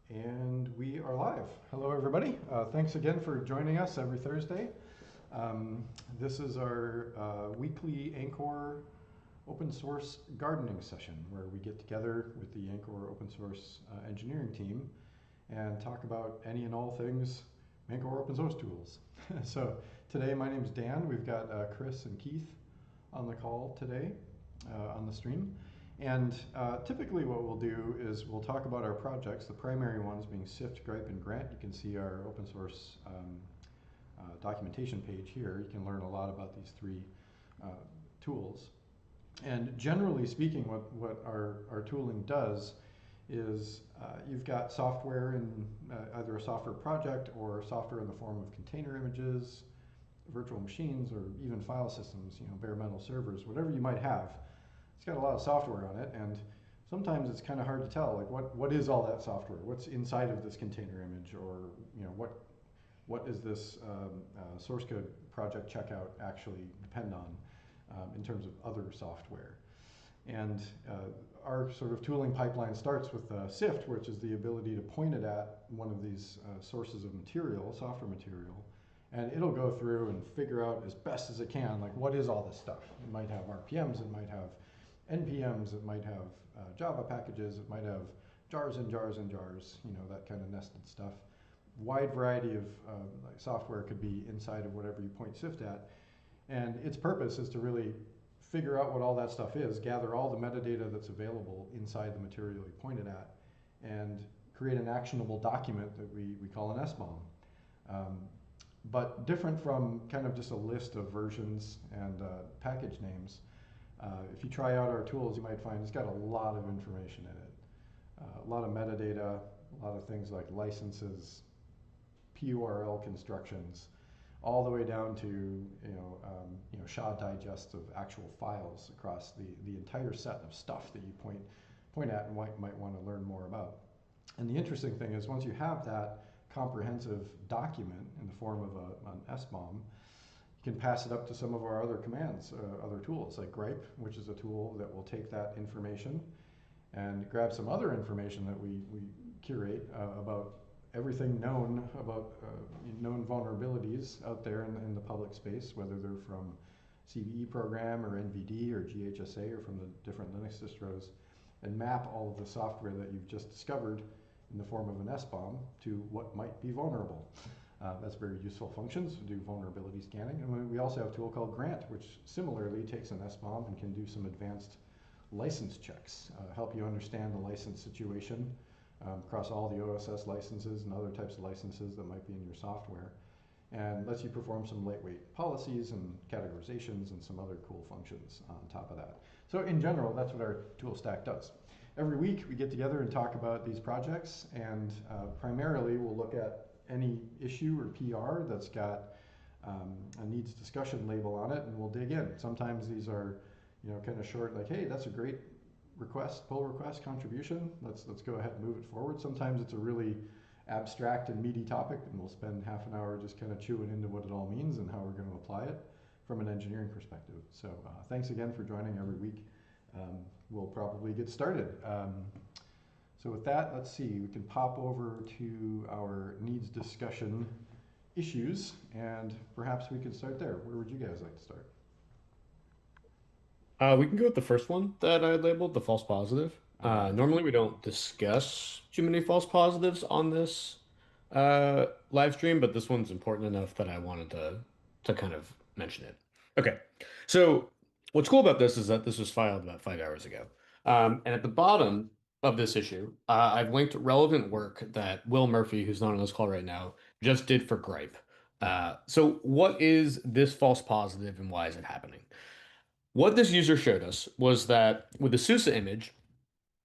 And we are live. Hello, everybody. Thanks again for joining us every Thursday. Um, this is our weekly Anchore open source gardening session where we get together with the Anchore open source engineering team and talk about any and all things Anchore open source tools. So today, my name is Dan. We've got Chris and Keith on the call today on the stream. And typically what we'll do is we'll talk about our projects, the primary ones being Syft, Grype, and Grant. You can see our open source documentation page here. You can learn a lot about these three tools. And generally speaking, what our tooling does is you've got software in either a software project or software in the form of container images, virtual machines, or even file systems, bare metal servers, whatever you might have. It's got a lot of software on it, and sometimes it's kind of hard to tell, like what is all that software? What's inside of this container image, or what is this source code project checkout actually depend on in terms of other software? And our sort of tooling pipeline starts with Syft, which is the ability to point it at one of these sources of material, software material, and it'll go through and figure out as best as it can, like what is all this stuff? It might have RPMs, it might have NPMs, it might have Java packages, it might have jars and jars and jars, that kind of nested stuff. Wide variety of like software could be inside of whatever you point Syft at. And its purpose is to really figure out what all that stuff is, gather all the metadata that's available inside the material you pointed at, and create an actionable document that we call an SBOM. But different from kind of just a list of versions and package names, if you try out our tools, you might find it's got a lot of information in it. A lot of metadata, a lot of things like licenses, PURL constructions, all the way down to SHA digests of actual files across the entire set of stuff that you point at and might want to learn more about. And the interesting thing is once you have that comprehensive document in the form of an SBOM, you can pass it up to some of our other commands, other tools like Grype, which is a tool that will take that information and grab some other information that we curate about everything known about known vulnerabilities out there in the public space, whether they're from CVE program or NVD or GHSA or from the different Linux distros, and map all of the software that you've just discovered in the form of an SBOM to what might be vulnerable. That's very useful functions to do vulnerability scanning. And we also have a tool called Grant, which similarly takes an SBOM and can do some advanced license checks, help you understand the license situation across all the OSS licenses and other types of licenses that might be in your software, and lets you perform some lightweight policies and categorizations and some other cool functions on top of that. So in general, that's what our tool stack does. Every week we get together and talk about these projects, and primarily we'll look at any issue or PR that's got a needs discussion label on it, and we'll dig in. Sometimes these are kind of short, like, hey, that's a great request, pull request contribution, let's go ahead and move it forward. Sometimes it's a really abstract and meaty topic, and we'll spend half an hour just kind of chewing into what it all means and how we're going to apply it from an engineering perspective. So thanks again for joining every week. We'll probably get started. So with that, let's see, we can pop over to our needs discussion issues, and perhaps we can start there. Where would you guys like to start? We can go with the first one that I labeled, the false positive. All right. Normally we don't discuss too many false positives on this live stream, but this one's important enough that I wanted to kind of mention it. Okay, so what's cool about this is that this was filed about 5 hours ago. And at the bottom of this issue, I've linked relevant work that Will Murphy, who's not on this call right now, just did for Grype. So what is this false positive and why is it happening? What this user showed us was that with the SUSE image,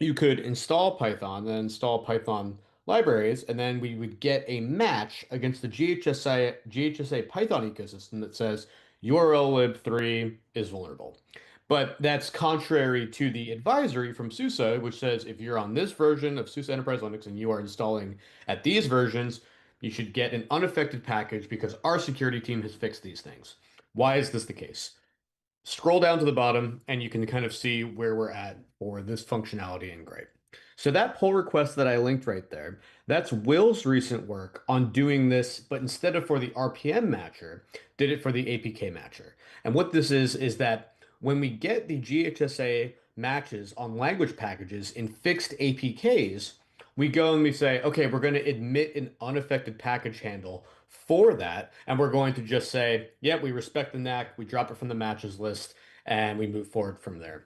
you could install Python, then install Python libraries, and then we would get a match against the GHSA Python ecosystem that says URLlib3 is vulnerable. But that's contrary to the advisory from SUSE, which says if you're on this version of SUSE Enterprise Linux and you are installing at these versions, you should get an unaffected package because our security team has fixed these things. Why is this the case? Scroll down to the bottom and you can kind of see where we're at for this functionality in Grype. So that pull request that I linked right there, that's Will's recent work on doing this, but instead of for the RPM matcher, did it for the APK matcher. And what this is that when we get the GHSA matches on language packages in fixed APKs, we go and we say, okay, we're going to admit an unaffected package handle for that, and we're going to just say, yep, we respect the knack, we drop it from the matches list, and we move forward from there.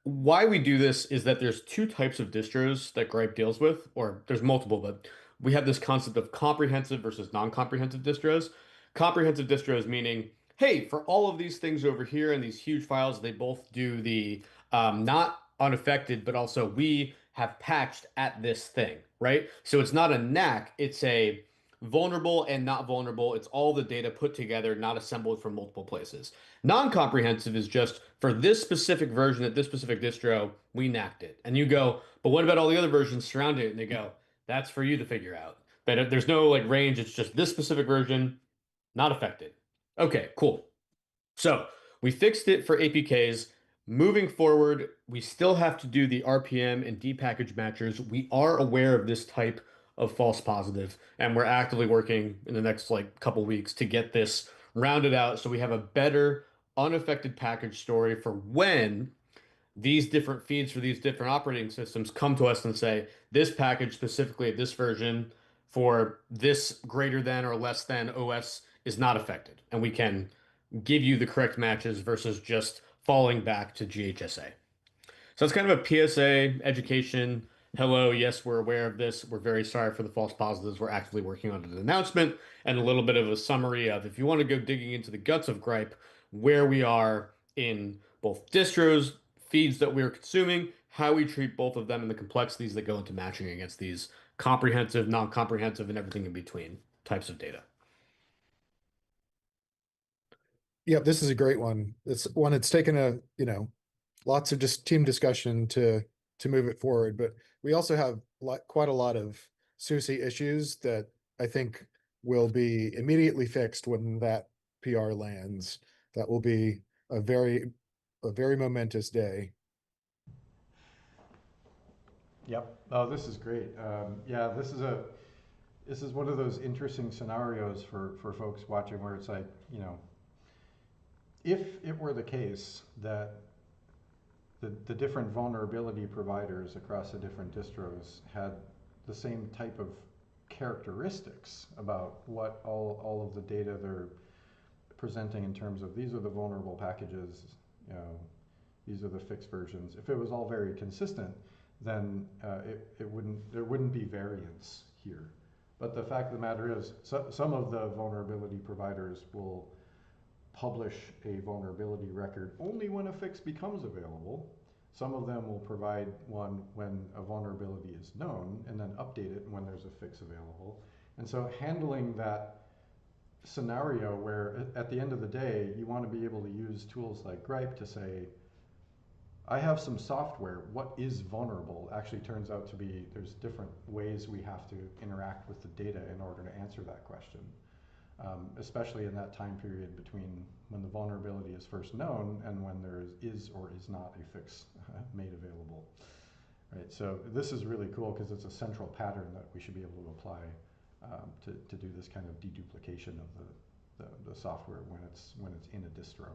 Why we do this is that there's two types of distros that Grype deals with, or there's multiple, but we have this concept of comprehensive versus non-comprehensive distros. Comprehensive distros meaning, hey, for all of these things over here and these huge files, they both do the not unaffected, but also we have patched at this thing, right? So it's not a knack, it's a vulnerable and not vulnerable. It's all the data put together, not assembled from multiple places. Non-comprehensive is just for this specific version at this specific distro, we knacked it. And you go, but what about all the other versions surrounding it? And they go, that's for you to figure out. But there's no like range. It's just this specific version, not affected. Okay, cool. So we fixed it for APKs. Moving forward, we still have to do the RPM and depackage matchers. We are aware of this type of false positive, and we're actively working in the next like couple weeks to get this rounded out so we have a better unaffected package story for when these different feeds for these different operating systems come to us and say, this package specifically, this version for this greater than or less than OS is not affected. And we can give you the correct matches versus just falling back to GHSA. So it's kind of a PSA education. Hello, yes, we're aware of this. We're very sorry for the false positives. We're actively working on an announcement and a little bit of a summary of if you want to go digging into the guts of Grype, where we are in both distros, feeds that we're consuming, how we treat both of them, and the complexities that go into matching against these comprehensive, non-comprehensive, and everything in between types of data. Yeah, this is a great one. It's one it's taken lots of just team discussion to move it forward, but we also have quite a lot of SUSE issues that I think will be immediately fixed when that PR lands. That will be a very momentous day. Yep. Oh, this is great. Yeah, this is one of those interesting scenarios for folks watching where it's like, if it were the case that the different vulnerability providers across the different distros had the same type of characteristics about what all of the data they're presenting in terms of these are the vulnerable packages, these are the fixed versions. If it was all very consistent, then there wouldn't be variance here. But the fact of the matter is, some of the vulnerability providers will publish a vulnerability record only when a fix becomes available. Some of them will provide one when a vulnerability is known and then update it when there's a fix available. And so handling that scenario where at the end of the day, you want to be able to use tools like Grype to say, I have some software, what is vulnerable? Actually turns out to be, there's different ways we have to interact with the data in order to answer that question. Especially in that time period between when the vulnerability is first known and when there is or is not a fix made available. Right, so this is really cool because it's a central pattern that we should be able to apply to do this kind of deduplication of the software when it's in a distro.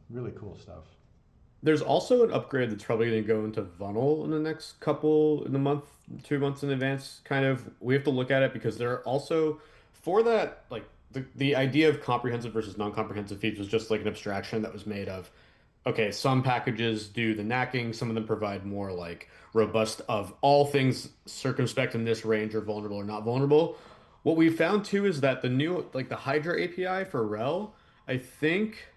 Really cool stuff. There's also an upgrade that's probably going to go into Funnel in the next couple in the month, 2 months in advance. Kind of, we have to look at it because there are also for that like the idea of comprehensive versus non-comprehensive feeds was just like an abstraction that was made of okay, some packages do the knacking, some of them provide more like robust of all things circumspect in this range are vulnerable or not vulnerable. What we found too is that the new like the Hydra API for RHEL, I think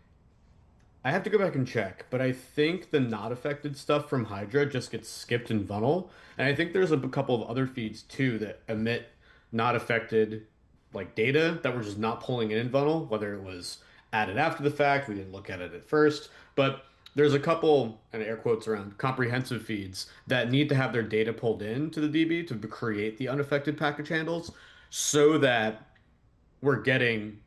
I have to go back and check, but I think the not affected stuff from Hydra just gets skipped in Funnel. And I think there's a couple of other feeds too that emit not affected like data that we're just not pulling in Funnel, whether it was added after the fact, we didn't look at it at first, but there's a couple and air quotes around comprehensive feeds that need to have their data pulled in to the DB to create the unaffected package handles so that we're getting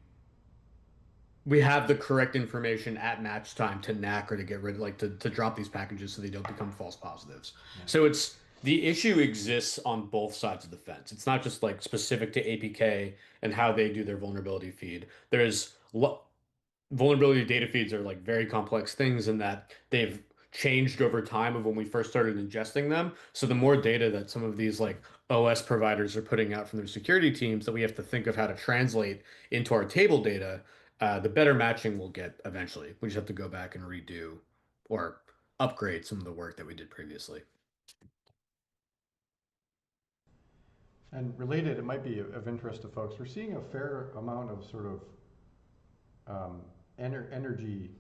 we have the correct information at match time to knack or to get rid of, like to drop these packages so they don't become false positives. Yeah. So it's the issue exists on both sides of the fence. It's not just like specific to APK and how they do their vulnerability feed. There's vulnerability data feeds are like very complex things in that they've changed over time of when we first started ingesting them. So the more data that some of these like OS providers are putting out from their security teams that we have to think of how to translate into our table data, the better matching we'll get eventually. We just have to go back and redo or upgrade some of the work that we did previously. And related, it might be of interest to folks. We're seeing a fair amount of sort of energy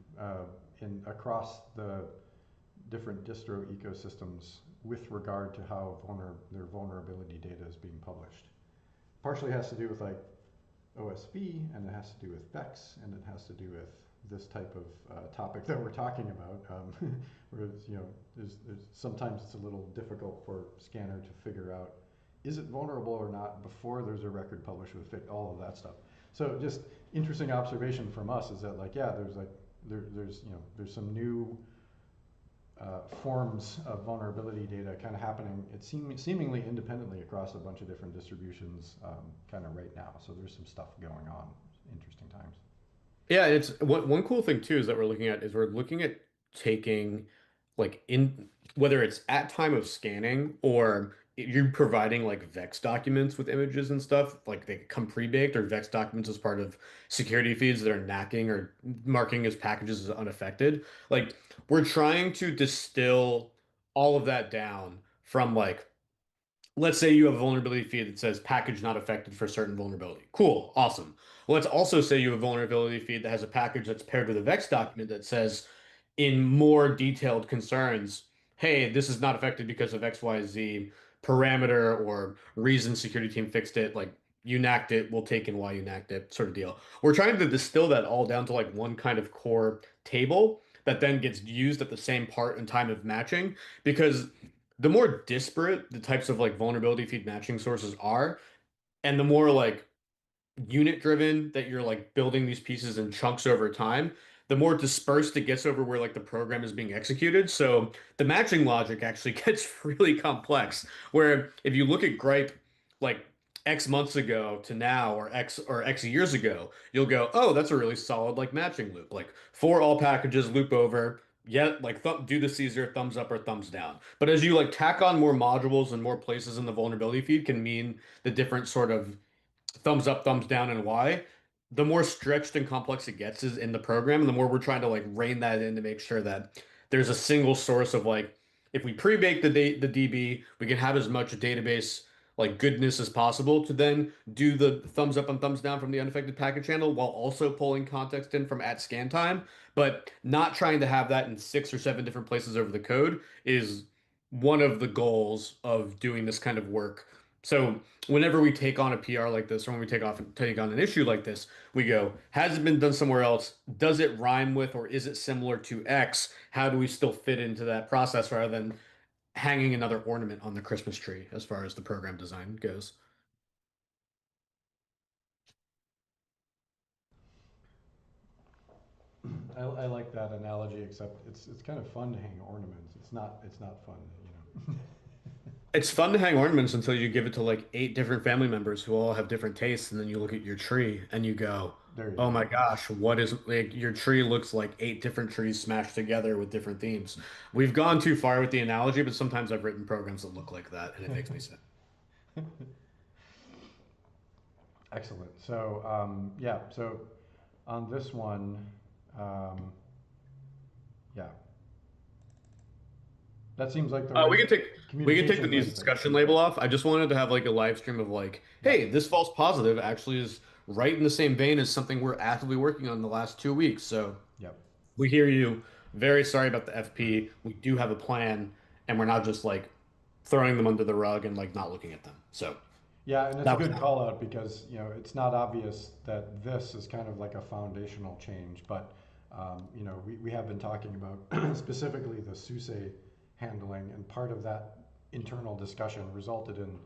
in across the different distro ecosystems with regard to how their vulnerability data is being published. Partially has to do with like OSV, and it has to do with VEX, and it has to do with this type of topic that we're talking about. Whereas, you know, sometimes it's a little difficult for scanner to figure out is it vulnerable or not before there's a record published with all of that stuff. So just interesting observation from us is that like, yeah, there's like there's some new forms of vulnerability data kind of happening. It's seemingly independently across a bunch of different distributions kind of right now. So there's some stuff going on. Interesting times. Yeah, it's one cool thing too is that we're looking at taking like in whether it's at time of scanning or you're providing like VEX documents with images and stuff, like they come pre-baked or VEX documents as part of security feeds that are knacking or marking as packages as unaffected. Like we're trying to distill all of that down from like let's say you have a vulnerability feed that says package not affected for certain vulnerability. Cool, awesome. Well, let's also say you have a vulnerability feed that has a package that's paired with a VEX document that says in more detailed concerns, hey, this is not affected because of XYZ parameter or reason security team fixed it. Like you knacked it, we'll take in why you knacked it, sort of deal. We're trying to distill that all down to like one kind of core table that then gets used at the same part and time of matching because the more disparate the types of like vulnerability feed matching sources are, and the more like unit driven that you're like building these pieces in chunks over time, the more dispersed it gets over where like the program is being executed. So the matching logic actually gets really complex. Where if you look at Grype like X months ago to now or X years ago, you'll go, oh, that's a really solid like matching loop. Like for all packages, loop over. Yeah, like do the Caesar thumbs up or thumbs down. But as you like tack on more modules and more places in the vulnerability feed can mean the different sort of thumbs up, thumbs down, and why, the more stretched and complex it gets is in the program, and the more we're trying to like rein that in to make sure that there's a single source of like if we pre-bake the DB, we can have as much database like goodness as possible to then do the thumbs up and thumbs down from the unaffected packet channel while also pulling context in from at scan time, but not trying to have that in 6 or 7 different places over the code is one of the goals of doing this kind of work. So whenever we take on a PR like this, or when we take on an issue like this, we go, has it been done somewhere else? Does it rhyme with, or is it similar to X? How do we still fit into that process rather than hanging another ornament on the Christmas tree as far as the program design goes? I like that analogy, except it's kind of fun to hang ornaments. It's not fun, you know. It's fun to hang ornaments until you give it to like 8 different family members who all have different tastes, and then you look at your tree and you go, There you "Oh my go. gosh, what is like your tree looks like 8 different trees smashed together with different themes." We've gone too far with the analogy, but sometimes I've written programs that look like that, and it makes me sad. Excellent. So yeah, so on this one, um, yeah, that seems like the Uh, we right can take we can take the communication news link, right? discussion label off. I just wanted to have like a live stream of like, Yeah, hey, this false positive actually is right in the same vein as something we're actively working on the last 2 weeks. So yep. we hear you. Very sorry about the FP. We do have a plan, and we're not just like throwing them under the rug and like not looking at them. So Yeah, and it's a that was good that. call out because it's not obvious that this is kind of like a foundational change, but we have been talking about specifically the SUSE handling, and part of that internal discussion resulted in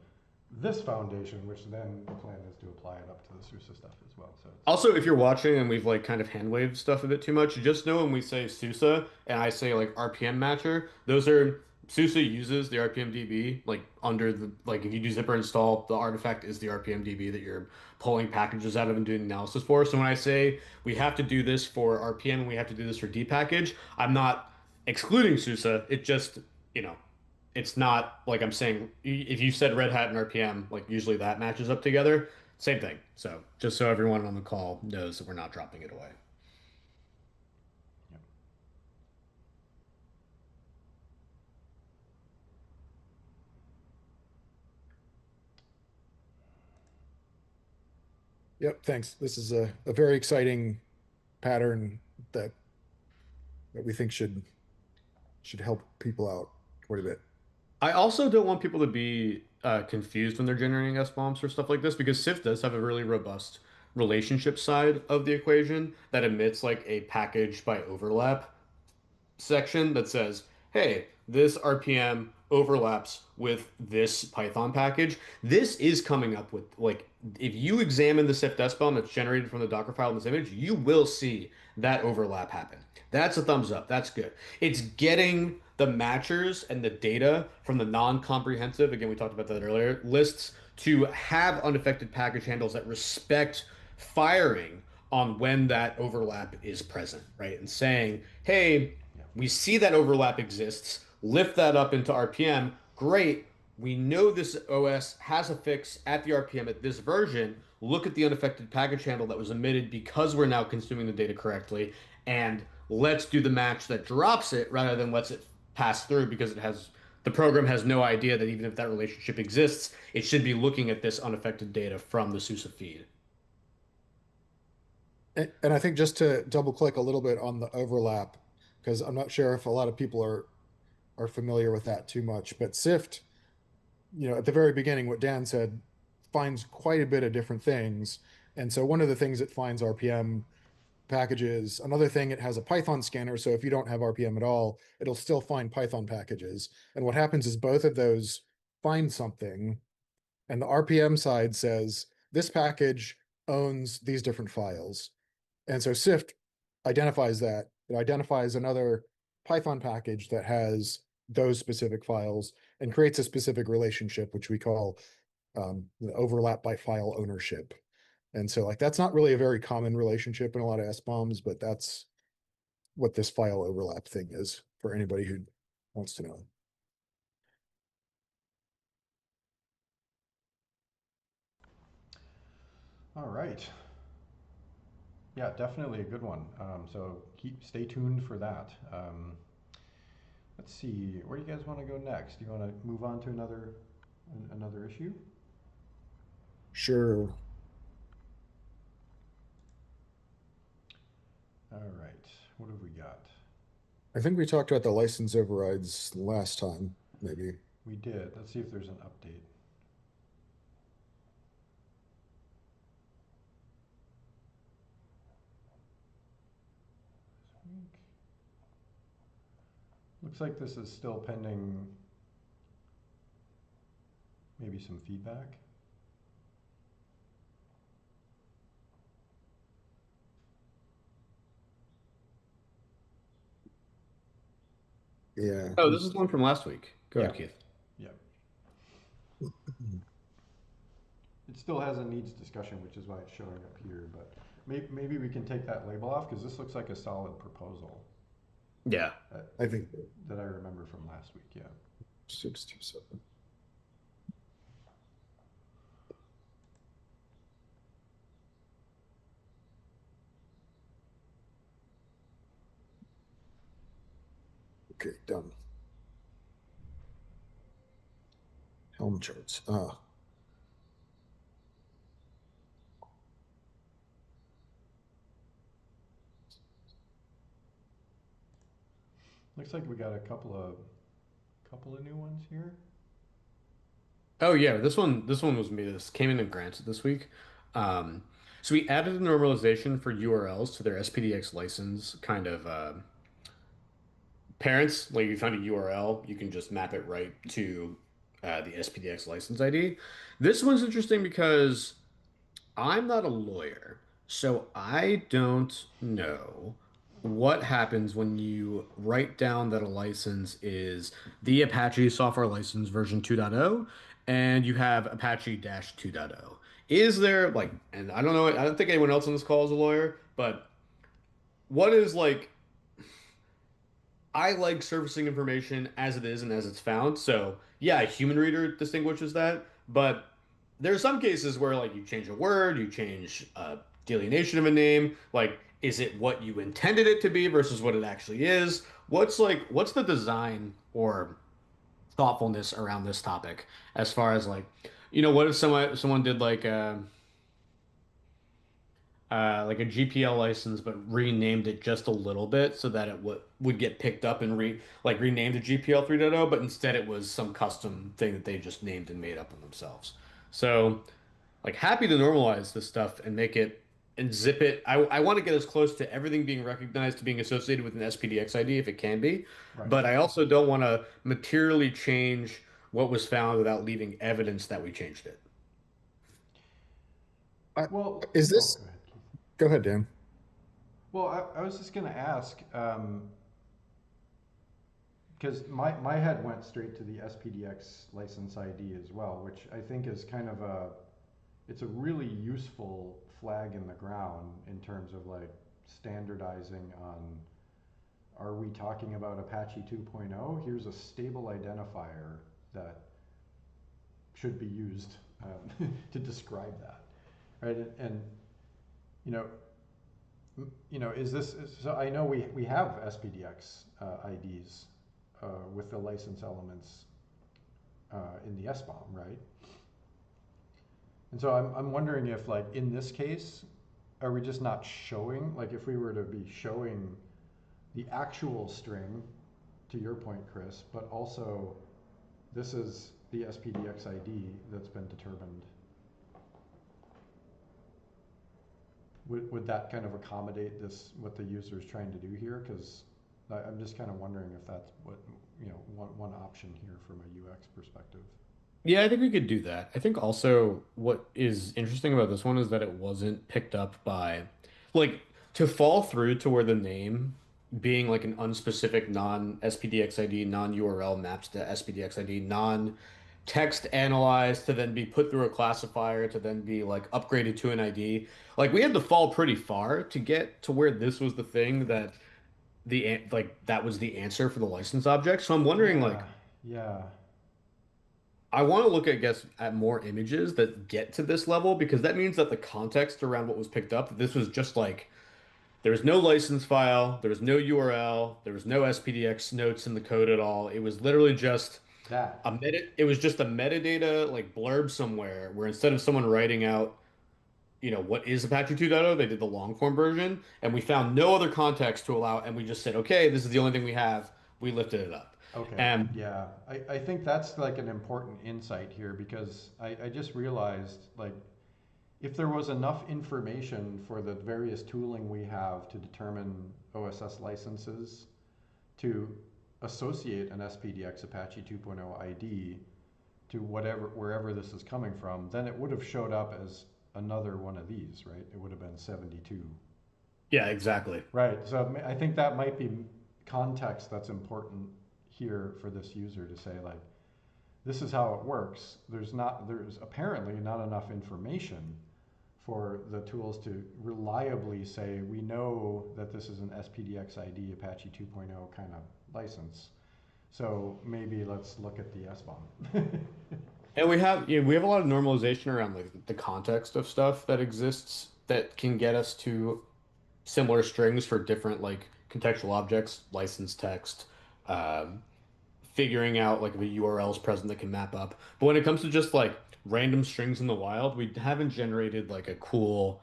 this foundation, which then the plan is to apply it up to the SUSE stuff as well. So it's, Also, if you're watching and we've like kind of hand waved stuff a bit too much, just know when we say SUSE and I say like RPM matcher, those are SUSE uses the RPM DB like under the like if you do zipper install, the artifact is the RPM DB that you're pulling packages out of and doing analysis for. So when I say we have to do this for RPM and we have to do this for D package, I'm not excluding SUSE. It just, you know, it's not like I'm saying if you said Red Hat and RPM, like usually that matches up together. Same thing. So just so everyone on the call knows that we're not dropping it away. yeah. Yep, thanks. This is a very exciting pattern that that we think should help people out quite a bit. I also don't want people to be confused when they're generating SBOMs or stuff like this because Syft does have a really robust relationship side of the equation that emits like a package by overlap section that says, hey, this RPM overlaps with this Python package. This is coming up with, like, if you examine the Syft SBOM that's generated from the Docker file in this image, you will see that overlap happen. That's a thumbs up. That's good. It's getting the matchers and the data from the non-comprehensive, again, we talked about that earlier, lists to have unaffected package handles that respect firing on when that overlap is present, right? And saying, hey, we see that overlap exists, lift that up into RPM. Great. We know this OS has a fix at the RPM at this version. Look at the unaffected package handle that was emitted because we're now consuming the data correctly. And let's do the match that drops it rather than lets it pass through because it has the program has no idea that even if that relationship exists, it should be looking at this unaffected data from the SUSE feed. And I think just to double click a little bit on the overlap, because I'm not sure if a lot of people are familiar with that too much, but Syft, at the very beginning, what Dan said finds quite a bit of different things. And so one of the things it finds RPM packages. Another thing, it has a Python scanner. So if you don't have RPM at all, it'll still find Python packages. And what happens is both of those find something, and the RPM side says this package owns these different files. And so Syft identifies that. It identifies another Python package that has those specific files and creates a specific relationship, which we call the overlap by file ownership. And so like that's not really a very common relationship in a lot of SBOMs, but that's what this file overlap thing is for anybody who wants to know. All right. Yeah, definitely a good one. So stay tuned for that. Let's see, where do you guys want to go next? Do you want to move on to another issue? Sure. All right. What have we got? I think we talked about the license overrides last time, maybe. We did. Let's see if there's an update. Looks like this is still pending maybe some feedback. Yeah. Oh, this is one from last week. Go Yeah. ahead, Keith. Yeah. It still has a needs discussion, which is why it's showing up here, but maybe we can take that label off because this looks like a solid proposal Yeah. I think that I remember from last week. Yeah. 627. Okay, done. Helm charts. Looks like we got a couple of new ones here. Oh yeah, this one was me. This came in and granted this week. Um, so we added a normalization for URLs to their SPDX license kind of parents. Like if you find a URL, you can just map it right to the SPDX license ID. This one's interesting because I'm not a lawyer, so I don't know what happens when you write down that a license is the Apache software license version 2.0 and you have Apache 2.0. Is there like, and I don't know, I don't think anyone else on this call is a lawyer, but what is like, I like surfacing information as it is and as it's found. So yeah, a human reader distinguishes that, but there are some cases where like you change a word, you change a delineation of a name. Like, is it what you intended it to be versus what it actually is? What's the design or thoughtfulness around this topic as far as like, what if someone did like a GPL license, but renamed it just a little bit so that it would get picked up and renamed to GPL 3.0, but instead it was some custom thing that they just named and made up on themselves. So, like, happy to normalize this stuff and make it and zip it. I want to get as close to everything being recognized to being associated with an SPDX ID if it can be, Right. but I also don't want to materially change what was found without leaving evidence that we changed it. I, Well, is oh, this, go ahead, Keith. go ahead, Dan. Well, I was just going to ask, because my head went straight to the SPDX license ID as well, which I think is kind of it's a really useful flag in the ground in terms of like standardizing on, are we talking about Apache 2.0? Here's a stable identifier that should be used to describe that, right? And you know, is this, so I know we have SPDX IDs with the license elements in the SBOM, right? And so I'm wondering if, like, in this case, are we just not showing, like, if we were to be showing the actual string, to your point, Chris, but also this is the SPDX ID that's been determined. Would that kind of accommodate this, what the user is trying to do here? Because I'm just kind of wondering if that's what, one option here from a UX perspective. Yeah, I think we could do that. I think also what is interesting about this one is that it wasn't picked up by, like, to fall through to where the name being like an unspecific non-SPDX ID, non-URL maps to SPDX ID, non-text analyzed to then be put through a classifier to then be like upgraded to an ID. Like we had to fall pretty far to get to where this was the thing that like that was the answer for the license object. So I'm wondering like Yeah, yeah, I want to look, I guess, at more images that get to this level because that means that the context around what was picked up, this was just like there was no license file, there was no URL, there was no SPDX notes in the code at all. It was literally just that. it was just a metadata like blurb somewhere where instead of someone writing out, what is Apache 2.0, they did the long form version, and we found no other context to allow, and we just said, okay, this is the only thing we have. We lifted it up. Okay, And yeah. I think that's like an important insight here because I just realized, like, if there was enough information for the various tooling we have to determine OSS licenses to associate an SPDX Apache 2.0 ID to wherever this is coming from, then it would have showed up as another one of these, right? It would have been 72. yeah, exactly. Right. So I think that might be context that's important here for this user to say, like, this is how it works. There's apparently not enough information for the tools to reliably say, we know that this is an SPDX ID Apache 2.0 kind of license. So maybe let's look at the SBOM. And we have a lot of normalization around like the context of stuff that exists that can get us to similar strings for different like contextual objects, license text, um, figuring out like if a URL is present that can map up. But when it comes to just like random strings in the wild, we haven't generated like a cool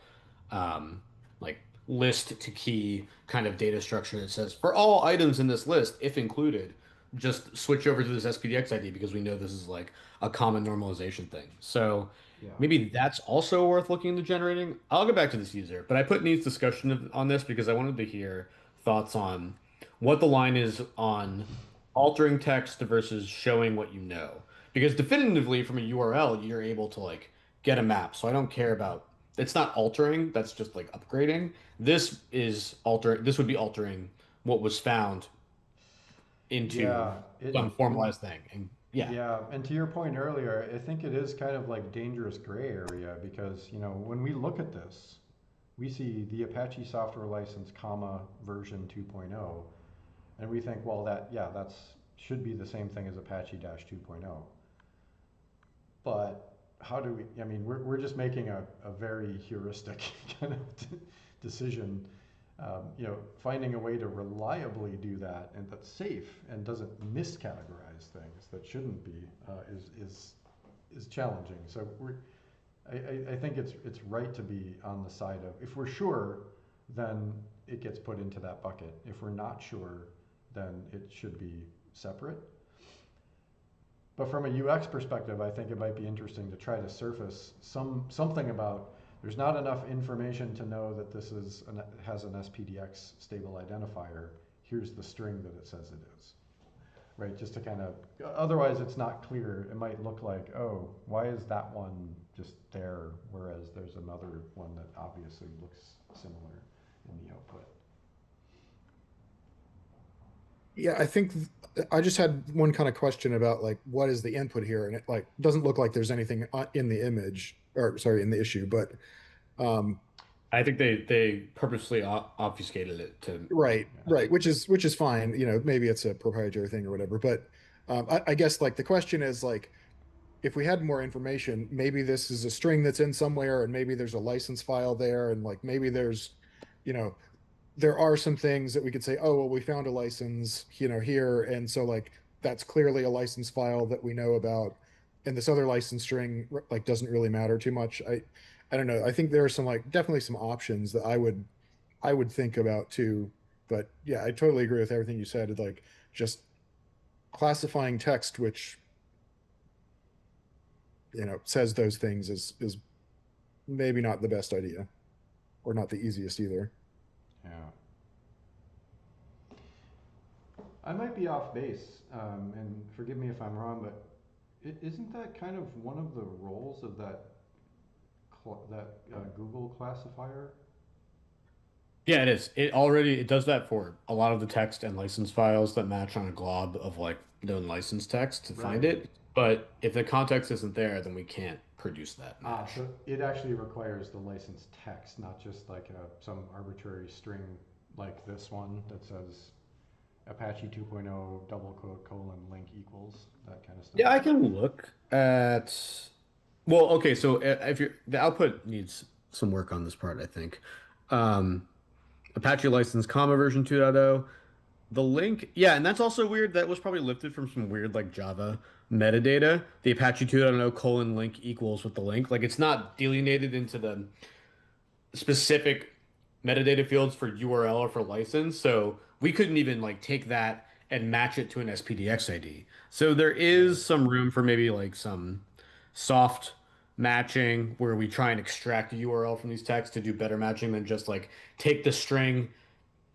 like list to key kind of data structure that says for all items in this list, if included, just switch over to this SPDX ID because we know this is like a common normalization thing. So Yeah. maybe that's also worth looking into generating. I'll get back to this user, but I put needs discussion on this because I wanted to hear thoughts on what the line is on altering text versus showing what you know. because definitively from a URL, you're able to like get a map. So I don't care about it's not altering, that's just like upgrading. This would be altering what was found into Yeah, it some and formalized thing. And yeah. yeah, and to your point earlier, I think it is kind of like dangerous gray area because, when we look at this, we see the Apache software license, comma, version 2.0, and we think, well, that's should be the same thing as Apache 2.0. But how do we, I mean, we're just making a very heuristic kind of decision. Finding a way to reliably do that and that's safe and doesn't miscategorize things that shouldn't be is challenging. So I think it's right to be on the side of, if we're sure, then it gets put into that bucket. If we're not sure, then it should be separate. But from a UX perspective, I think it might be interesting to try to surface something about, there's not enough information to know that this has an SPDX stable identifier. Here's the string that it says it is, right? Just to kind of, otherwise it's not clear. It might look like, oh, why is that one just there, whereas there's another one that obviously looks similar in the output. Yeah, I think I just had one kind of question about like what is the input here, and it like doesn't look like there's anything in the image, or sorry, in the issue, but um, I think they purposely obfuscated it to right, Yeah. right, which is fine. Maybe it's a proprietary thing or whatever. But I guess like the question is like if we had more information, maybe this is a string that's in somewhere, and maybe there's a license file there, and like maybe you know, there are some things that we could say, oh, well, we found a license, here. And so like, that's clearly a license file that we know about. And this other license string like doesn't really matter too much. I don't know. I think there are some like definitely some options that I would think about too. But yeah, I totally agree with everything you said. Like just classifying text, which, says those things is maybe not the best idea or not the easiest either. Yeah. I might be off base, and forgive me if I'm wrong, but isn't that kind of one of the roles of that Google classifier? yeah, it is. It does that for a lot of the text and license files that match on a glob of like known license text to find Right. it. But if the context isn't there, then we can't produce that match. So it actually requires the license text, not just like some arbitrary string like this one that says Apache 2.0 double quote colon link equals, that kind of stuff. Yeah, I can look at. Well, okay, so if you're the output needs some work on this part, I think. Um, Apache license comma version 2.0. The link, yeah, and that's also weird. That was probably lifted from some weird like Java metadata. The Apache 2.0 colon link equals with the link. Like it's not delineated into the specific metadata fields for URL or for license. So we couldn't even like take that and match it to an SPDX ID. So there Right. is some room for maybe like some soft matching where we try and extract a URL from these texts to do better matching than just like take the string,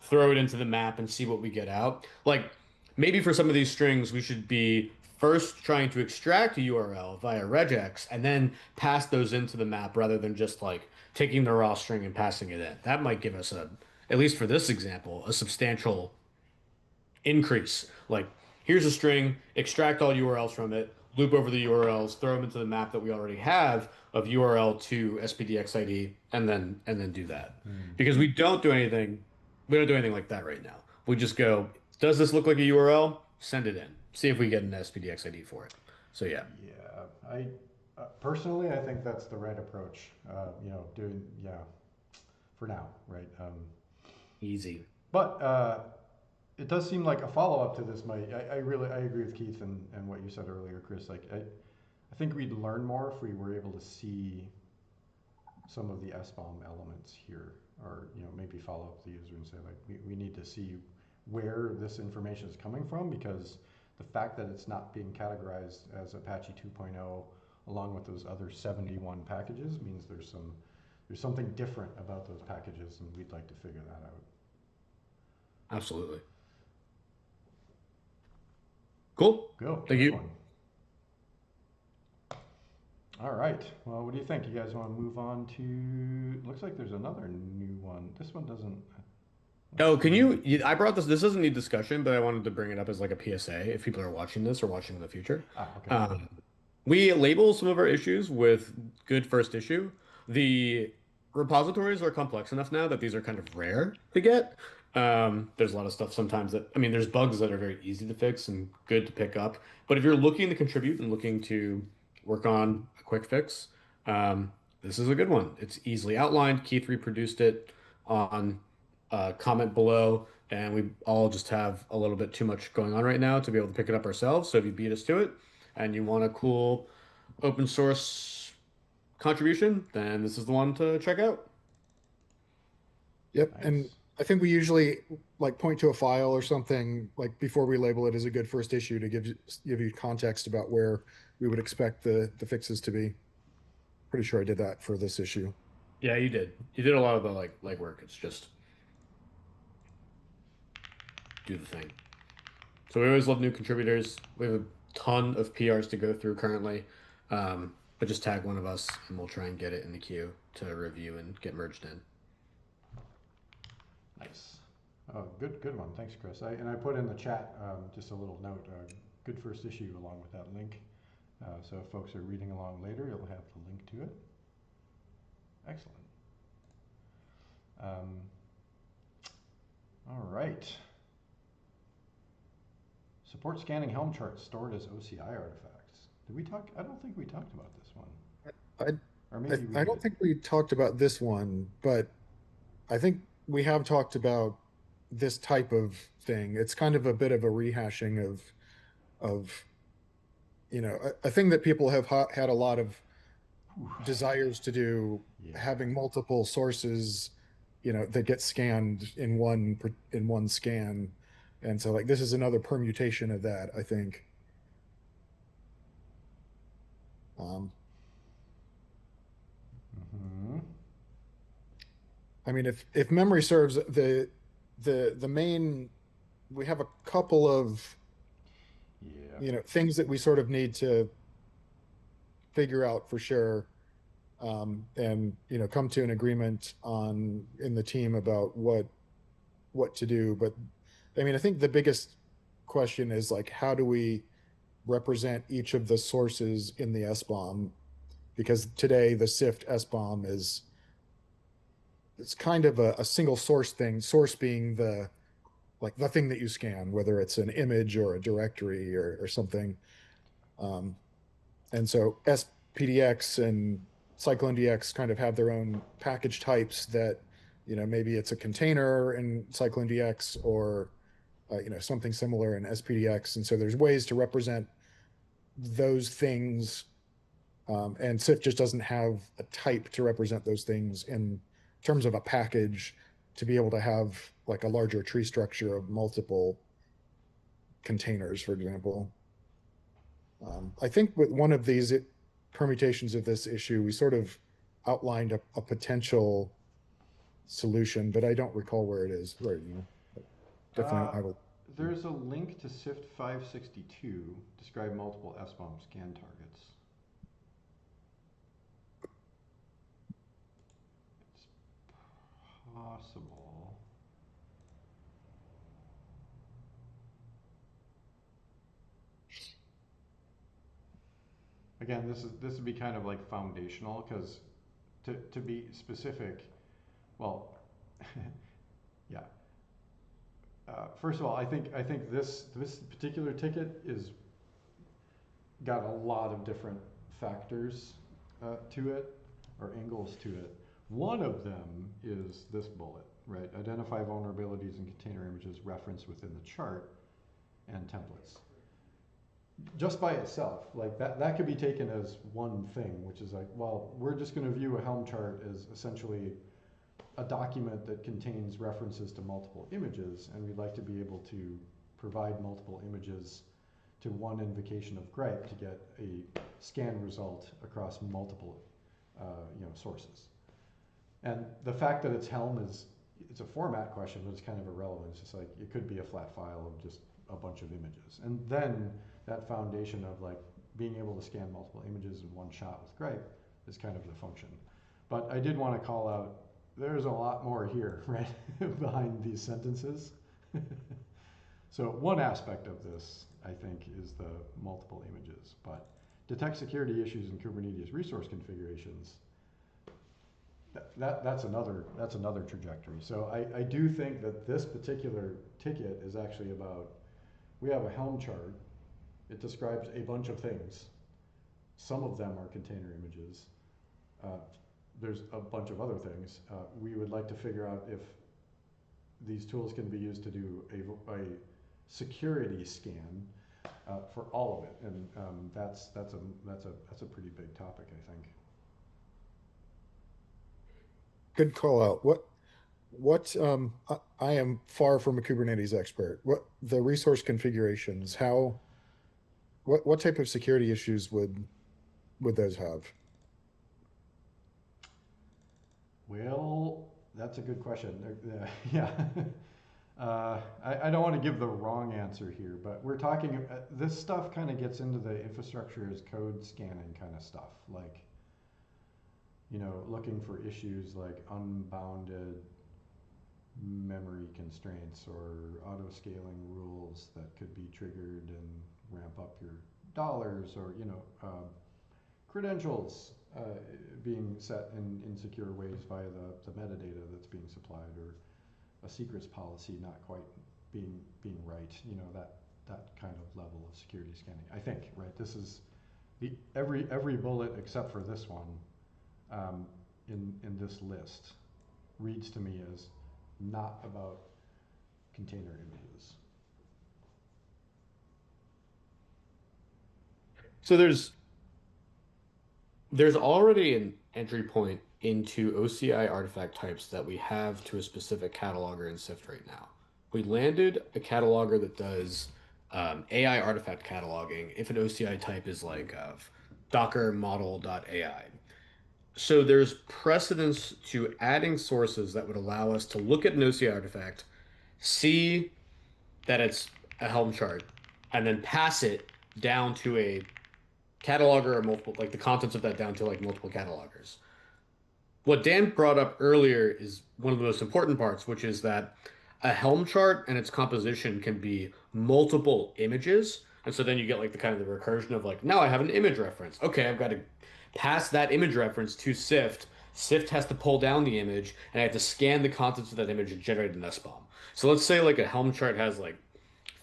throw it into the map and see what we get out. Like maybe for some of these strings, we should be first trying to extract a URL via regex and then pass those into the map rather than just like taking the raw string and passing it in. That might give us at least for this example, a substantial increase. Like here's a string, extract all URLs from it, loop over the URLs, throw them into the map that we already have of URL to SPDX ID, and then do that. Hmm. Because we don't do anything like that right now. We just go, does this look like a URL? Send it in. See if we get an SPDX ID for it. So yeah, Yeah, I personally, I think that's the right approach. Doing, yeah, for now, right? easy. But it does seem like a follow up to this might. I agree with Keith and what you said earlier, Chris. Like I think we'd learn more if we were able to see some of the SBOM elements here, or maybe follow up the user and say like we need to see where this information is coming from, because the fact that it's not being categorized as Apache 2.0 along with those other 71 packages means there's something different about those packages, and we'd like to figure that out. Absolutely. Cool. Go, Thank next you. one. All right. Well, what do you think? You guys want to move on to? Looks like there's another new one. This one doesn't. Let's Oh, can see. I brought this doesn't need discussion, but I wanted to bring it up as like a PSA if people are watching this or watching in the future. Ah, okay. Um, we label some of our issues with good first issue. The repositories are complex enough now that these are kind of rare to get. There's a lot of stuff sometimes that, I mean, there's bugs that are very easy to fix and good to pick up. But if you're looking to contribute and looking to work on a quick fix, this is a good one. It's easily outlined. Keith reproduced it on comment below, and we all just have a little bit too much going on right now to be able to pick it up ourselves. So if you beat us to it and you want a cool open source contribution, then this is the one to check out. Yep. And Nice. I think we usually like point to a file or something like before we label it as a good first issue to give you context about where we would expect the fixes to be. Pretty sure I did that for this issue. Yeah, you did. You did a lot of the like legwork. It's just do the thing. So we always love new contributors. We have a ton of PRs to go through currently. But just tag one of us and we'll try and get it in the queue to review and get merged in. Nice. Oh, good one. Thanks, Chris. I put in the chat just a little note. Good first issue along with that link. So if folks are reading along later, you'll have the link to it. Excellent. Um, all right. Support scanning Helm charts stored as OCI artifacts. Did we talk? I don't think we talked about this one. I Or maybe we I don't did. think we talked about this one, but I think we have talked about this type of thing. It's kind of a bit of a rehashing of a thing that people have had a lot of Whew. desires to do, Yeah. having multiple sources, that get scanned in one scan. And so like this is another permutation of that, I think. Um, Mm-hmm. I mean, if memory serves, the main we have a couple of Yeah. things that we sort of need to figure out for sure, and come to an agreement on in the team about what to do. But I mean, I think the biggest question is like, how do we represent each of the sources in the SBOM? Because today the Syft SBOM is it's kind of a single source thing. Source being the thing that you scan, whether it's an image or a directory or something. Um, and so SPDX and CycloneDX kind of have their own package types that, maybe it's a container in CycloneDX or something similar in SPDX. And so there's ways to represent those things. And Syft just doesn't have a type to represent those things in terms of a package to be able to have like a larger tree structure of multiple containers, for example. I think with one of these permutations of this issue, we sort of outlined a potential solution, but I don't recall where it is right now. Definitely, Uh, I will. there's a link to SIFT 562, describe multiple SBOM scan targets. It's possible. Again, this would be kind of like foundational because to be specific, well, yeah. First of all, I think this particular ticket is got a lot of different factors to it or angles to it. One of them is this bullet, right? Identify vulnerabilities in container images referenced within the chart and templates. Just by itself, like that could be taken as one thing, which is like, well, we're just going to view a Helm chart as essentially a document that contains references to multiple images, and we'd like to be able to provide multiple images to one invocation of Grype to get a scan result across multiple sources. And the fact that it's Helm it's a format question, but it's kind of irrelevant. It's just like it could be a flat file of just a bunch of images. And then that foundation of like being able to scan multiple images in one shot with Grype is kind of the function. But I did want to call out, there's a lot more here, right, behind these sentences. So one aspect of this, I think, is the multiple images, but detect security issues in Kubernetes resource configurations, that's another trajectory. So I do think that this particular ticket is actually about, we have a Helm chart. It describes a bunch of things. Some of them are container images. There's a bunch of other things. We would like to figure out if these tools can be used to do a security scan for all of it, and that's a pretty big topic, I think. Good call out. I am far from a Kubernetes expert. What the resource configurations, what type of security issues would those have? Well, that's a good question. Yeah. I don't want to give the wrong answer here, but we're talking, this stuff kind of gets into the infrastructure as code scanning kind of stuff, like, looking for issues like unbounded memory constraints or auto-scaling rules that could be triggered and ramp up your dollars, or, credentials being set in secure ways via the metadata that's being supplied, or a secrets policy not quite being right, that kind of level of security scanning. I think, right, this is every bullet except for this one in this list reads to me as not about container images. So there's already an entry point into OCI artifact types that we have to a specific cataloger in Syft right now. We landed a cataloger that does AI artifact cataloging if an OCI type is like Docker model.ai. So there's precedence to adding sources that would allow us to look at an OCI artifact, see that it's a Helm chart, and then pass it down to a cataloger or multiple, like the contents of that down to like multiple catalogers. What Dan brought up earlier is one of the most important parts, which is that a Helm chart and its composition can be multiple images. And so then you get like the kind of the recursion of like, now I have an image reference. Okay, I've got to pass that image reference to Syft. Syft has to pull down the image, and I have to scan the contents of that image and generate an SBOM. So let's say like a Helm chart has like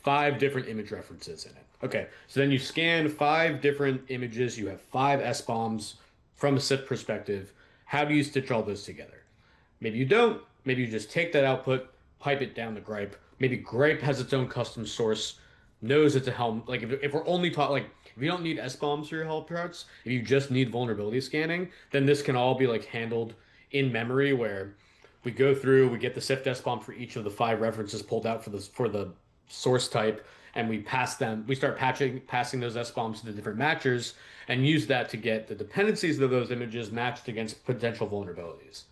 5 different image references in it. Okay, so then you scan 5 different images. You have 5 SBOMs from a Syft perspective. How do you stitch all those together? Maybe you don't. Maybe you just take that output, pipe it down to Grype. Maybe Grype has its own custom source, knows it's a Helm. Like if we're only taught, like if you don't need SBOMs for your Helm charts, if you just need vulnerability scanning, then this can all be like handled in memory, where we go through, we get the Syft SBOM for each of the 5 references pulled out for the source type, and we start passing those SBOMs to the different matchers and use that to get the dependencies of those images matched against potential vulnerabilities.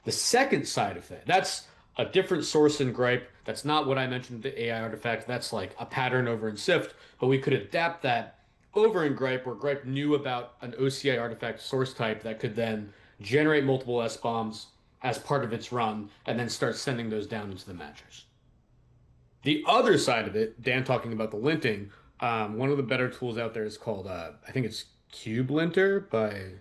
The second side of that, that's a different source in Grype. That's not what I mentioned, the AI artifact. That's like a pattern over in Syft, but we could adapt that over in Grype, where Grype knew about an OCI artifact source type that could then generate multiple SBOMs as part of its run and then start sending those down into the matchers. The other side of it, Dan talking about the linting, one of the better tools out there is called, I think it's KubeLinter I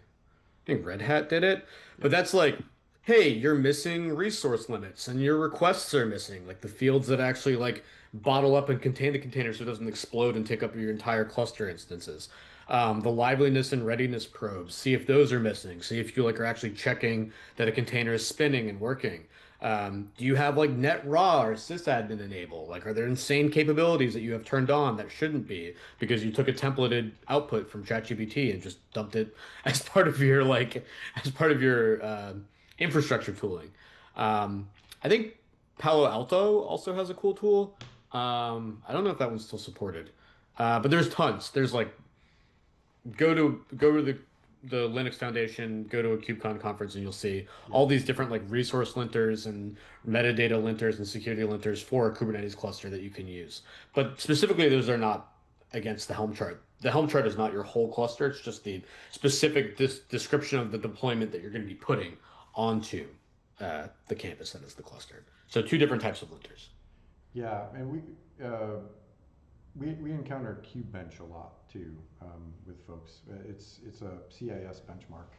think Red Hat did it. But that's like, hey, you're missing resource limits and your requests are missing, like the fields that actually like bottle up and contain the container so it doesn't explode and take up your entire cluster instances. The liveliness and readiness probes, see if those are missing. See if you like are actually checking that a container is spinning and working. Do you have like net raw or sysadmin enable? Like, are there insane capabilities that you have turned on that shouldn't be because you took a templated output from ChatGPT and just dumped it as part of your infrastructure tooling? I think Palo Alto also has a cool tool. I don't know if that one's still supported, but there's tons. There's like go to the Linux Foundation, go to a KubeCon conference, and you'll see all these different like resource linters and metadata linters and security linters for a Kubernetes cluster that you can use. But specifically, those are not against the Helm chart. the Helm chart is not your whole cluster. It's just the specific description of the deployment that you're going to be putting onto the campus that is the cluster. So two different types of linters. Yeah, and we encounter Kubebench a lot too with folks. It's a CIS benchmark,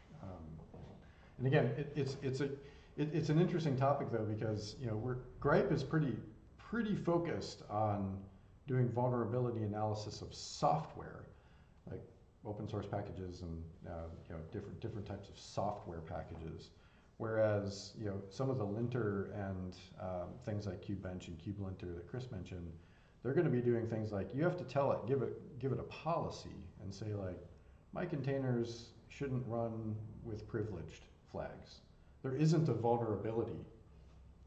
and again, it's an interesting topic though, because Grype is pretty focused on doing vulnerability analysis of software, like open source packages and different types of software packages. Whereas some of the linter and things like Kubebench and kubelinter that Chris mentioned, they're going to be doing things like you have to tell it, give it a policy, and say like, my containers shouldn't run with privileged flags. There isn't a vulnerability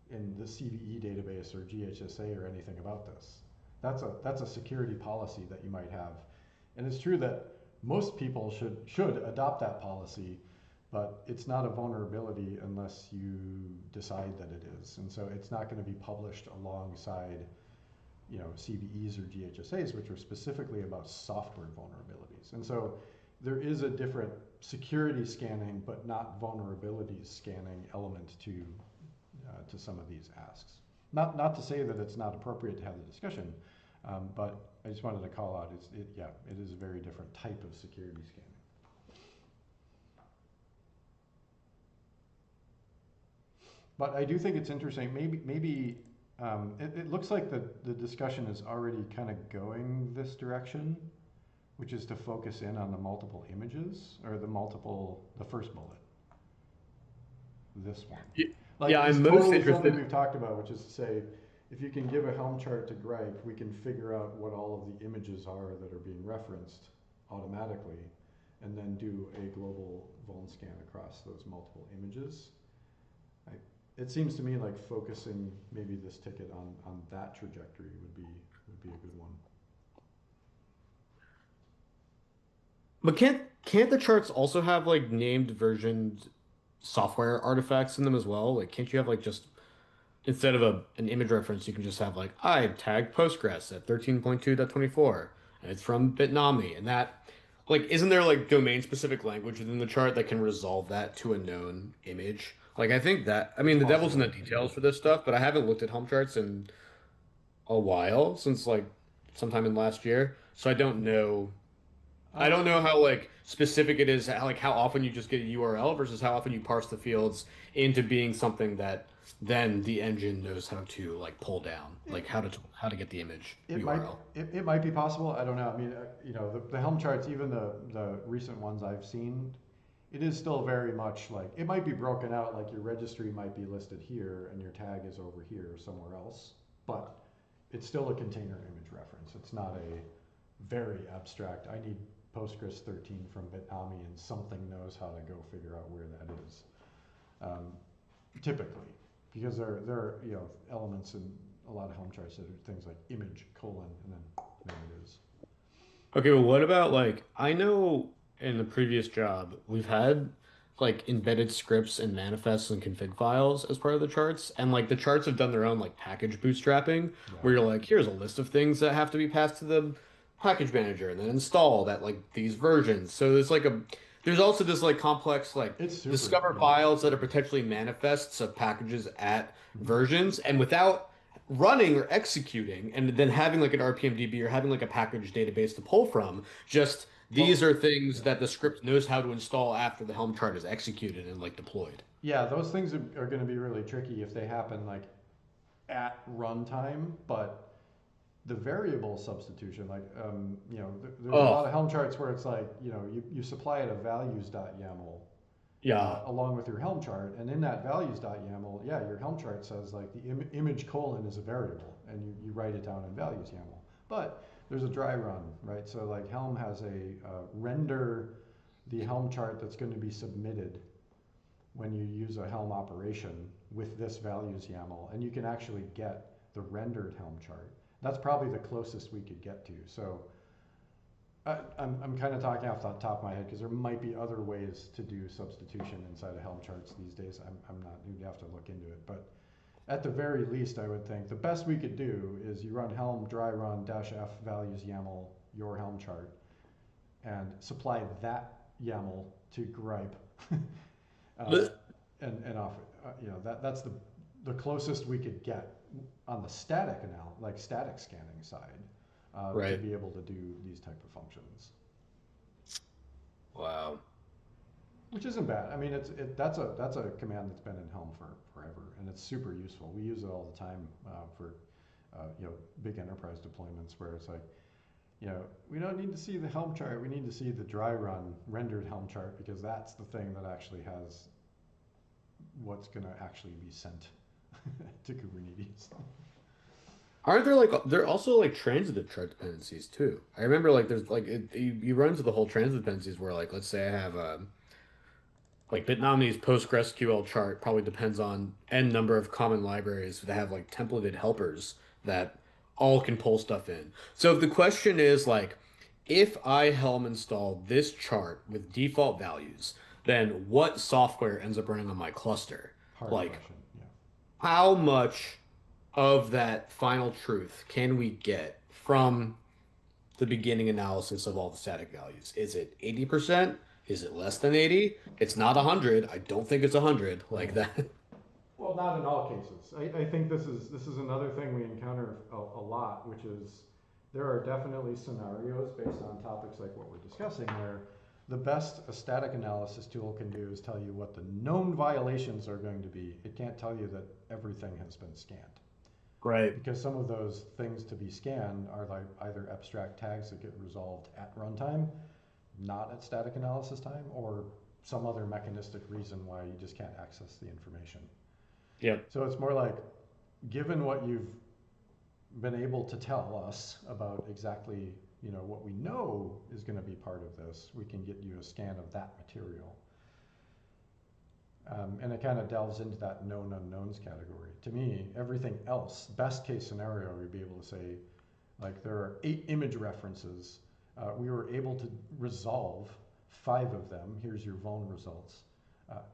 in the CVE database or GHSA or anything about this. That's a security policy that you might have, and it's true that most people should adopt that policy, but it's not a vulnerability unless you decide that it is, and so it's not going to be published alongside CVEs or GHSAs, which are specifically about software vulnerabilities. And so there is a different security scanning, but not vulnerabilities scanning element to some of these asks. Not to say that it's not appropriate to have the discussion, but I just wanted to call out, it is a very different type of security scanning. But I do think it's interesting. Maybe it looks like the discussion is already kind of going this direction, which is to focus in on the multiple images, or the first bullet. This one. Like, yeah, I'm most totally interested. Something we've talked about, which is to say, if you can give a Helm chart to Grype, we can figure out what all of the images are that are being referenced automatically, and then do a global vuln scan across those multiple images. It seems to me like focusing maybe this ticket on that trajectory would be a good one. But can't the charts also have like named versioned software artifacts in them as well? Like, can't you have like just instead of an image reference, you can just have like I tagged Postgres at 13.2.24 and it's from Bitnami, and that like isn't there like domain specific language within the chart that can resolve that to a known image? Like I think that I mean the devil's in the details for this stuff, but I haven't looked at Helm charts in a while since like sometime in last year, so I don't know. I don't know how like specific it is, like how often you just get a URL versus how often you parse the fields into being something that then the engine knows how to like pull down, like how to get the image URL. It might be possible. I don't know. I mean, the Helm charts, even the recent ones I've seen, it is still very much like it might be broken out. Like your registry might be listed here and your tag is over here or somewhere else, but it's still a container image reference. It's not a very abstract. I need Postgres 13 from Bitnami, and something knows how to go figure out where that is. Typically, because there are elements in a lot of Helm charts that are things like image : and then there it is. Okay, well, what about like I know in the previous job we've had like embedded scripts and manifests and config files as part of the charts, and like the charts have done their own like package bootstrapping, where you're like, here's a list of things that have to be passed to the package manager and then installed at like these versions. So there's also this like complex like discover files that are potentially manifests of packages at versions, and without running or executing and then having like an RPMDB or having like a package database to pull from, just these are things that the script knows how to install after the Helm chart is executed and like deployed. Yeah, those things are going to be really tricky if they happen like at runtime, but the variable substitution, like, there's a lot of Helm charts where it's like, you supply it a values.yaml along with your Helm chart, and in that values.yaml, your Helm chart says like the image : is a variable, and you write it down in values YAML. But there's a dry run, right? So like Helm has a render the Helm chart that's going to be submitted when you use a Helm operation with this values YAML, and you can actually get the rendered Helm chart. That's probably the closest we could get to. So I'm kind of talking off the top of my head because there might be other ways to do substitution inside of Helm charts these days. I'm not, you'd have to look into it. But at the very least, I would think the best we could do is you run Helm dry run -f values YAML your Helm chart, and supply that YAML to Grype, uh, Blech. and off. That's the closest we could get on the like static scanning side, to Right. be able to do these type of functions, Wow. which isn't bad. I mean, that's a command that's been in Helm for forever, and it's super useful. We use it all the time for big enterprise deployments where it's like, we don't need to see the Helm chart. We need to see the dry run rendered Helm chart because that's the thing that actually has what's going to actually be sent to Kubernetes. Aren't there like there are also like transitive chart dependencies too? I remember like there's like you run into the whole transitive dependencies where like let's say I have like Bitnomi's PostgreSQL chart probably depends on n number of common libraries that have like templated helpers that all can pull stuff in. So if the question is like, if I Helm install this chart with default values, then what software ends up running on my cluster? Hard Like, question. Yeah. how much of that final truth can we get from the beginning analysis of all the static values? Is it 80%? Is it less than 80? It's not 100. I don't think it's 100 like that. Well, not in all cases. I think this is another thing we encounter a lot, which is there are definitely scenarios based on topics like what we're discussing where the best a static analysis tool can do is tell you what the known violations are going to be. It can't tell you that everything has been scanned. Right. Because some of those things to be scanned are like either abstract tags that get resolved at runtime, not at static analysis time, or some other mechanistic reason why you just can't access the information. Yep. So it's more like, given what you've been able to tell us about exactly, what we know is going to be part of this, we can get you a scan of that material. And it kind of delves into that known unknowns category. To me, everything else, best case scenario, we'd be able to say, like, there are 8 image references. We were able to resolve 5 of them. Here's your vuln results.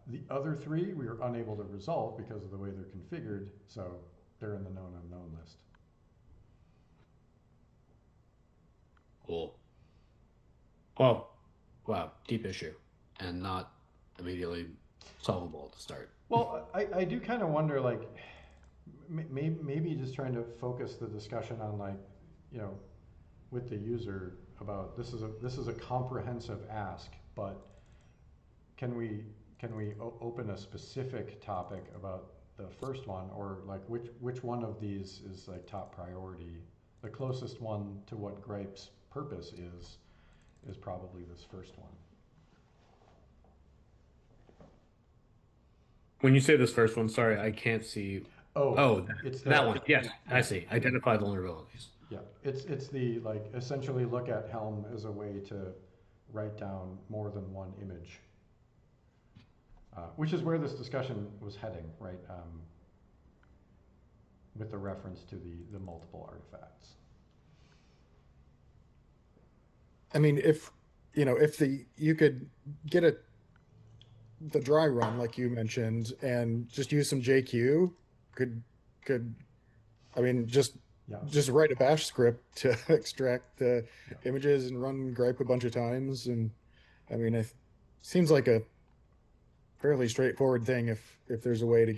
The other 3 we were unable to resolve because of the way they're configured, so they're in the known unknown list. Cool. Well, wow, deep issue and not immediately solvable at the start. Well, I do kind of wonder, like, maybe just trying to focus the discussion on, like, with the user about this is a comprehensive ask, but can we open a specific topic about the first one, or like which one of these is like top priority? The closest one to what Grype's purpose is probably this first one. When you say this first one, sorry, I can't see. Oh, It's that the one. Yes, I see. Identify vulnerabilities. yeah. It's the, like, essentially look at Helm as a way to write down more than one image, which is where this discussion was heading, right? With the reference to the multiple artifacts. I mean, if you could get the dry run like you mentioned and just use some JQ, could could I mean Yeah. just write a bash script to extract the Yeah. images and run Grype a bunch of times, and I mean it seems like a fairly straightforward thing if there's a way to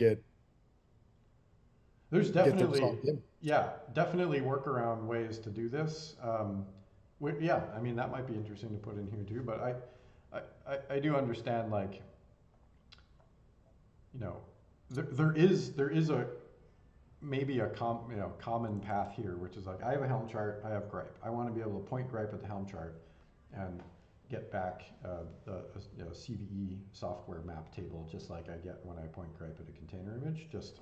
There's get the definitely, result in. yeah, definitely workaround ways to do this. Yeah, I mean, that might be interesting to put in here too, but I do understand, like, there is a maybe a common path here, which is like, I have a Helm chart, I have Grype. I want to be able to point Grype at the Helm chart and get back the CVE software map table, just like I get when I point Grype at a container image. Just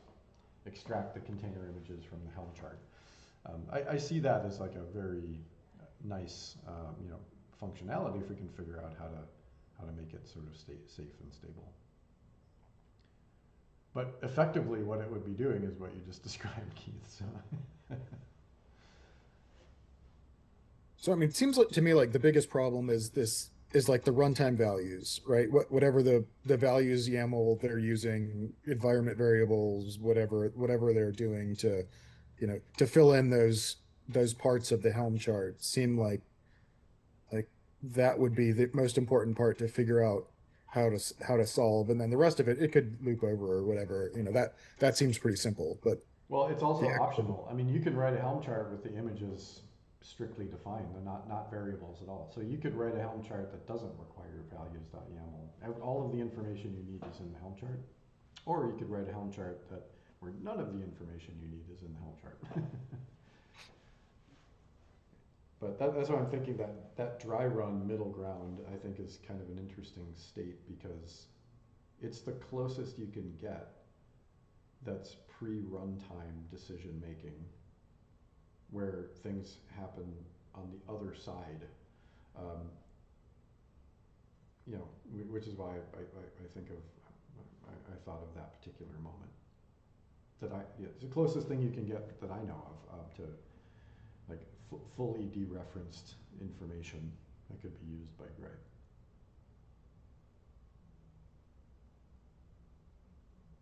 extract the container images from the Helm chart. I see that as like a very nice functionality if we can figure out how to make it sort of safe and stable. But effectively, what it would be doing is what you just described, Keith. So. So I mean, it seems like to me like the biggest problem is like the runtime values, right? Whatever the values YAML they're using, environment variables, whatever they're doing to, to fill in those parts of the Helm chart seem like that would be the most important part to figure out how to solve, and then the rest of it could loop over or whatever. That seems pretty simple, but Well, it's the also actual optional. I mean, you can write a Helm chart with the images strictly defined. They're not variables at all. So you could write a Helm chart that doesn't require values.yaml. All of the information you need is in the Helm chart. Or you could write a Helm chart where none of the information you need is in the Helm chart. But that's why I'm thinking that dry run middle ground, I think, is kind of an interesting state because it's the closest you can get that's pre-runtime decision making, where things happen on the other side. Um, which is why I think of, I thought of that particular moment. It's the closest thing you can get that I know of to like fully dereferenced information that could be used by Grype.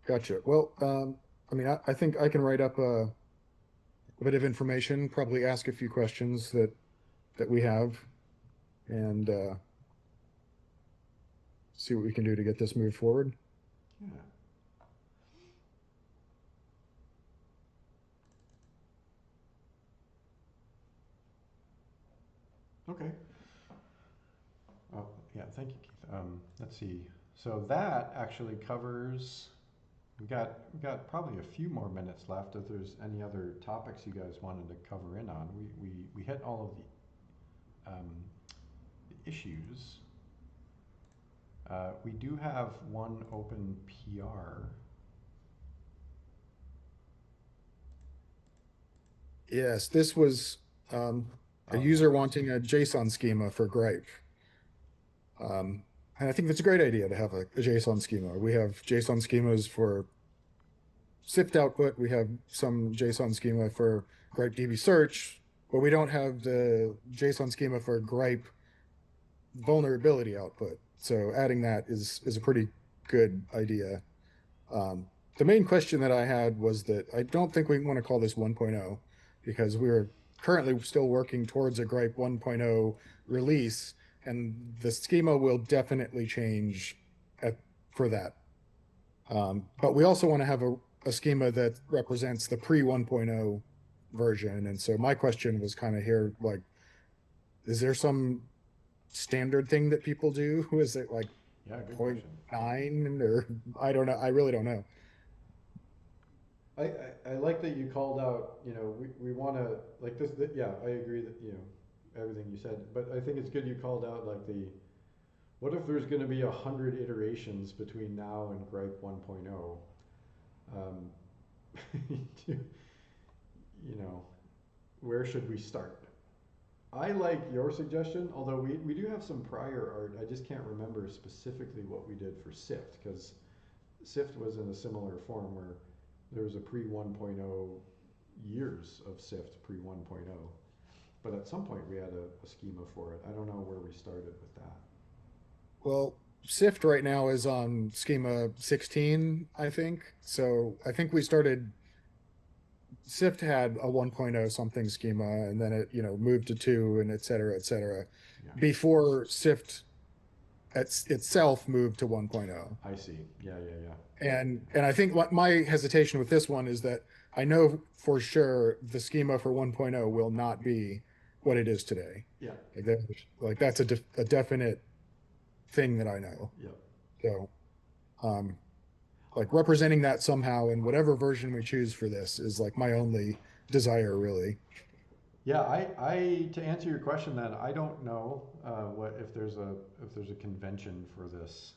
Gotcha. Well, I mean, I think I can write up a bit of information, probably ask a few questions that we have, and see what we can do to get this moved forward. Yeah. Okay. Oh, yeah, thank you, Keith. Let's see. So that actually covers, we got probably a few more minutes left if there's any other topics you guys wanted to cover in on. We hit all of the issues. We do have one open PR. Yes, this was a user wanting a JSON schema for Grype. And I think that's a great idea to have a JSON schema. We have JSON schemas for Syft output. We have some JSON schema for Grype DB search, but we don't have the JSON schema for Grype vulnerability output. So adding that is a pretty good idea. The main question that I had was that I don't think we want to call this 1.0 because we're currently still working towards a Grype 1.0 release, and the schema will definitely change for that. But we also want to have a schema that represents the pre 1.0 version. And so my question was kind of here, like, is there some standard thing that people do? Is it like Yeah, good point question. 0.9 or I don't know. I really don't know. I like that you called out, we want to, like yeah, I agree that, everything you said, but I think it's good you called out like what if there's going to be 100 iterations between now and Grype 1.0? Where should we start? I like your suggestion, although we do have some prior art. I just can't remember specifically what we did for Syft, because Syft was in a similar form where there was a pre 1.0 years of Syft pre 1.0, but at some point we had a schema for it. I don't know where we started with that. Well, Syft right now is on schema 16, I think. So I think we started Syft had a 1.0 something schema, and then it moved to 2 and et cetera, et cetera, Yeah. before Syft itself moved to 1.0. I see. Yeah. And I think what my hesitation with this one is that I know for sure the schema for 1.0 will not be what it is today. Yeah. Like that's a definite thing that I know. Yeah. So, like representing that somehow in whatever version we choose for this is like my only desire, really. Yeah, I to answer your question, then I don't know what if there's a convention for this.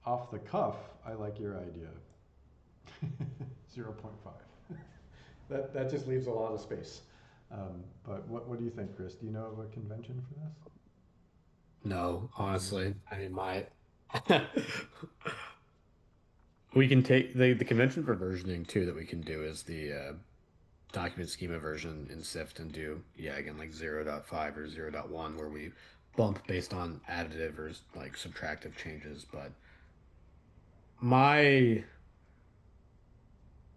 Off the cuff, I like your idea. 0.5. That just leaves a lot of space. But what do you think, Chris? Do you know of a convention for this? No, honestly. I mean, we can take the convention for versioning too that we can do is the document schema version in Syft and do, yeah, again, like 0.5 or 0.1 where we bump based on additive or like subtractive changes. But my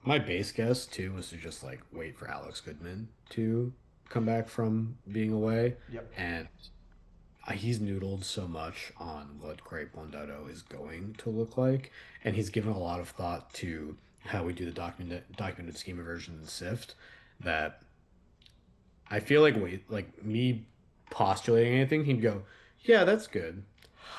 base guess too was to just like wait for Alex Goodman to come back from being away, Yep. and he's noodled so much on what Grype 1.0 is going to look like, and he's given a lot of thought to how we do the documented schema version in Syft that I feel like like me postulating anything, he'd go, "Yeah, that's good.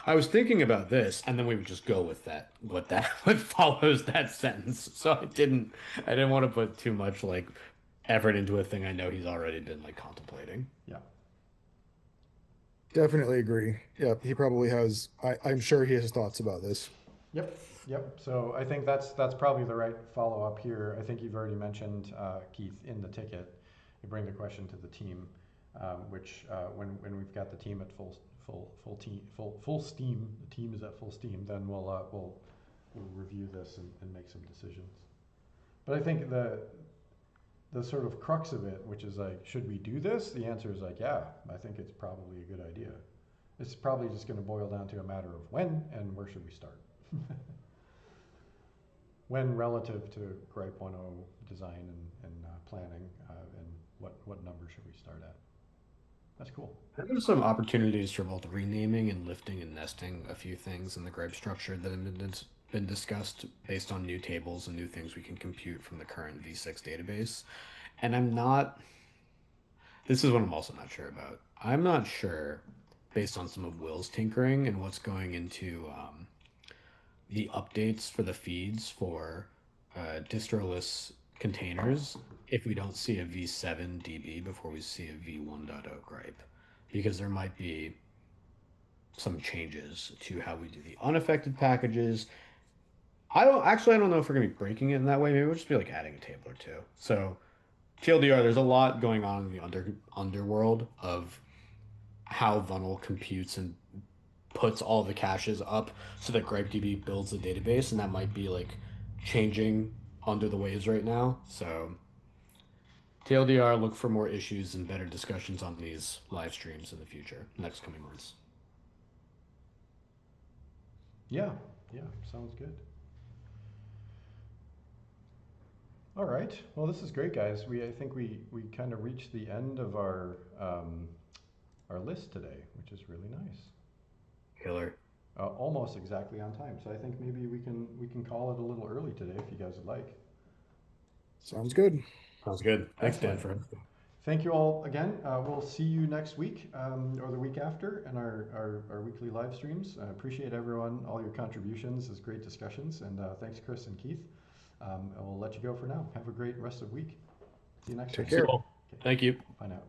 I was thinking about this," and then we would just go with that, what follows that sentence. So I didn't want to put too much like effort into a thing I know he's already been like contemplating. Yeah. Definitely agree. Yeah, he probably has. I'm sure he has thoughts about this. Yep. Yep. So I think that's probably the right follow up here. I think you've already mentioned Keith in the ticket. You bring the question to the team, which when we've got the team at full steam, the team is at full steam. Then we'll review this and make some decisions. But I think the sort of crux of it, which is like, should we do this? The answer is like, yeah, I think it's probably a good idea. It's probably just going to boil down to a matter of when and where should we start. When relative to Grype 1.0 design and planning, and what number should we start at? That's cool. There's some opportunities for both renaming and lifting and nesting a few things in the Grype structure that have been discussed based on new tables and new things we can compute from the current V6 database. And this is what I'm also not sure about. I'm not sure, based on some of Will's tinkering and what's going into the updates for the feeds for distroless containers, if we don't see a V7 DB before we see a V1.0 Grype, because there might be some changes to how we do the unaffected packages. I don't know if we're gonna be breaking it in that way. Maybe we'll just be like adding a table or two. So TLDR, there's a lot going on in the underworld of how Funnel computes and puts all the caches up so that GrypeDB builds the database, and that might be like changing under the waves right now. So TLDR, look for more issues and better discussions on these live streams in the future, next coming months. Yeah, yeah, sounds good. All right. Well, this is great, guys. I think we kind of reached the end of our list today, which is really nice. Killer. Almost exactly on time. So I think maybe we can call it a little early today if you guys would like. Sounds good. Sounds good. Thanks, Dan, Excellent. for Thank you all again. We'll see you next week or the week after in our weekly live streams. I appreciate everyone, all your contributions. It's great discussions. And thanks, Chris and Keith. And we'll let you go for now. Have a great rest of the week. See you next time. Take care. Thank you. Bye now.